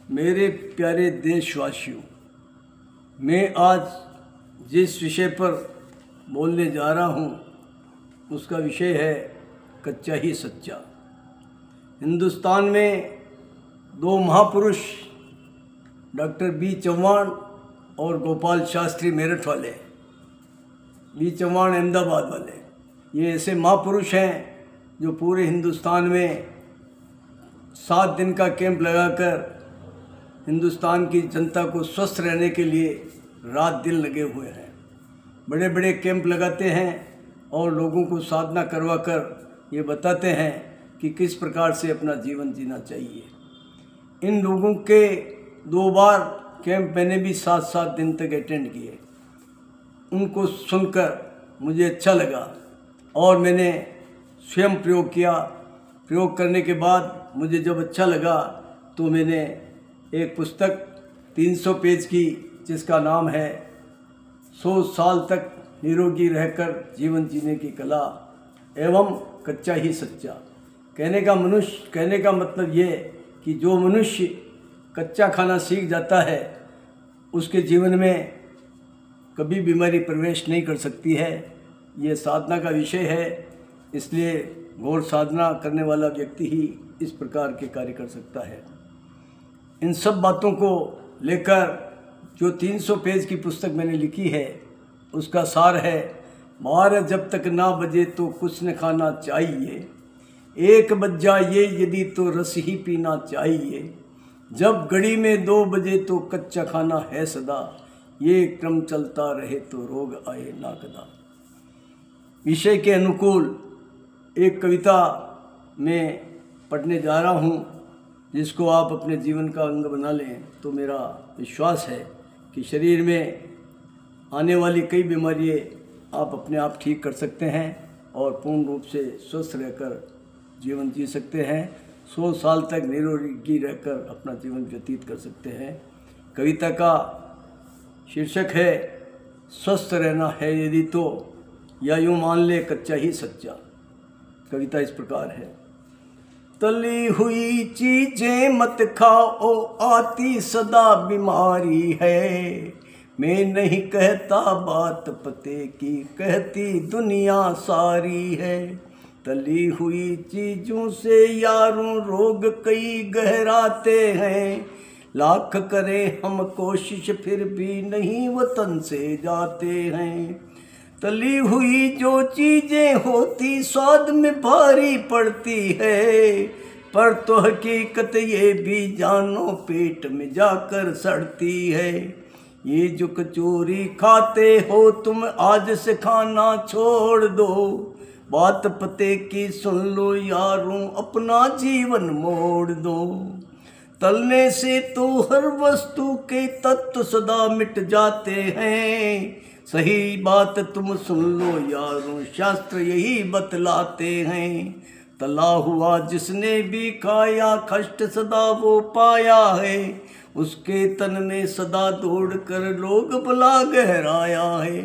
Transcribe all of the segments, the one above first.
मेरे प्यारे देशवासियों, मैं आज जिस विषय पर बोलने जा रहा हूँ उसका विषय है कच्चा ही सच्चा। हिंदुस्तान में दो महापुरुष डॉक्टर बी चौहान और गोपाल शास्त्री मेरठ वाले, बी चौहान अहमदाबाद वाले, ये ऐसे महापुरुष हैं जो पूरे हिंदुस्तान में 7 दिन का कैंप लगाकर हिंदुस्तान की जनता को स्वस्थ रहने के लिए रात दिन लगे हुए हैं। बड़े बड़े कैंप लगाते हैं और लोगों को साधना करवा कर ये बताते हैं कि किस प्रकार से अपना जीवन जीना चाहिए। इन लोगों के 2 बार कैंप मैंने भी 7-7 दिन तक अटेंड किए। उनको सुनकर मुझे अच्छा लगा और मैंने स्वयं प्रयोग किया। प्रयोग करने के बाद मुझे जब अच्छा लगा तो मैंने एक पुस्तक 300 पेज की, जिसका नाम है 100 साल तक निरोगी रहकर जीवन जीने की कला एवं कच्चा ही सच्चा। कहने का मतलब ये कि जो मनुष्य कच्चा खाना सीख जाता है उसके जीवन में कभी बीमारी प्रवेश नहीं कर सकती है। ये साधना का विषय है, इसलिए घोर साधना करने वाला व्यक्ति ही इस प्रकार के कार्य कर सकता है। इन सब बातों को लेकर जो 300 पेज की पुस्तक मैंने लिखी है उसका सार है, 12 जब तक ना बजे तो कुछ न खाना चाहिए, 1 बज जाए यदि तो रस ही पीना चाहिए, जब घड़ी में 2 बजे तो कच्चा खाना है सदा, ये क्रम चलता रहे तो रोग आए ना कदा। विषय के अनुकूल एक कविता में पढ़ने जा रहा हूँ, जिसको आप अपने जीवन का अंग बना लें तो मेरा विश्वास है कि शरीर में आने वाली कई बीमारियाँ आप अपने आप ठीक कर सकते हैं और पूर्ण रूप से स्वस्थ रहकर जीवन जी सकते हैं। 100 साल तक निरोगी रहकर अपना जीवन व्यतीत कर सकते हैं। कविता का शीर्षक है स्वस्थ रहना है यदि तो, या यूँ मान ले कच्चा ही सच्चा। कविता इस प्रकार है। तली हुई चीजें मत खाओ आती सदा बीमारी है, मैं नहीं कहता बात पते की कहती दुनिया सारी है, तली हुई चीजों से यारों रोग कई गहराते हैं, लाख करें हम कोशिश फिर भी नहीं वतन से जाते हैं, तली हुई जो चीजें होती स्वाद में भारी पड़ती है, पर तो हकीकत ये भी जानो पेट में जाकर सड़ती है, ये जो कचौरी खाते हो तुम आज से खाना छोड़ दो, बात पते की सुन लो यारों अपना जीवन मोड़ दो, तलने से तो हर वस्तु के तत्व सदा मिट जाते हैं, सही बात तुम सुन लो यारों शास्त्र यही बतलाते हैं, तला हुआ जिसने भी खाया कष्ट सदा वो पाया है, उसके तन में सदा दौड़ कर लोग भला गहराया है,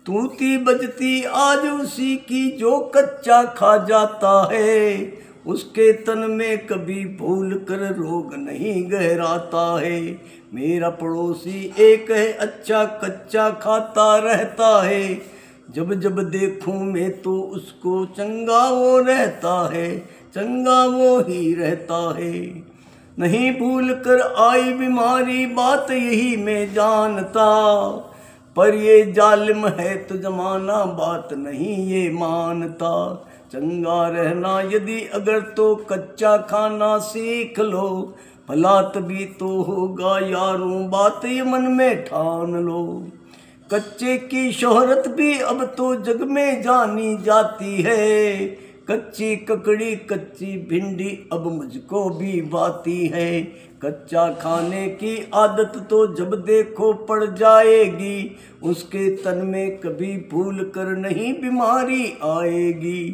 तूती बजती आज उसी की जो कच्चा खा जाता है, उसके तन में कभी भूल कर रोग नहीं गहराता है, मेरा पड़ोसी एक है अच्छा कच्चा खाता रहता है, जब जब देखूं मैं तो उसको चंगा वो रहता है, चंगा वो ही रहता है, नहीं भूल कर आई बीमारी बात यही मैं जानता, पर ये जालिम है तो जमाना बात नहीं ये मानता, चंगा रहना यदि अगर तो कच्चा खाना सीख लो, भला तभी तो होगा यारों बात ये मन में ठान लो, कच्चे की शोहरत भी अब तो जग में जानी जाती है, कच्ची ककड़ी कच्ची भिंडी अब मुझको भी भाती है, कच्चा खाने की आदत तो जब देखो पड़ जाएगी, उसके तन में कभी भूल कर नहीं बीमारी आएगी,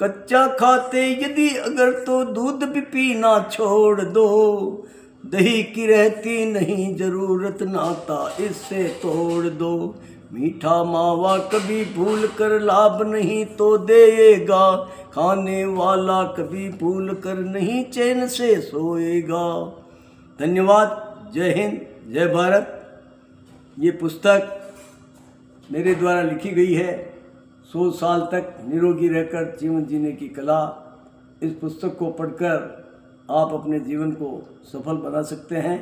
कच्चा खाते यदि अगर तो दूध भी पीना छोड़ दो, दही की रहती नहीं जरूरत नाता इससे तोड़ दो, मीठा मावा कभी भूल कर लाभ नहीं तो देगा, खाने वाला कभी भूल कर नहीं चैन से सोएगा, धन्यवाद। जय हिंद, जय भारत। ये पुस्तक मेरे द्वारा लिखी गई है। 100 साल तक निरोगी रहकर जीवन जीने की कला। इस पुस्तक को पढ़कर आप अपने जीवन को सफल बना सकते हैं,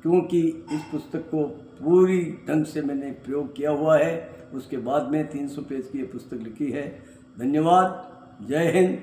क्योंकि इस पुस्तक को पूरी ढंग से मैंने प्रयोग किया हुआ है। उसके बाद में 300 पेज की ये पुस्तक लिखी है। धन्यवाद। जय हिंद,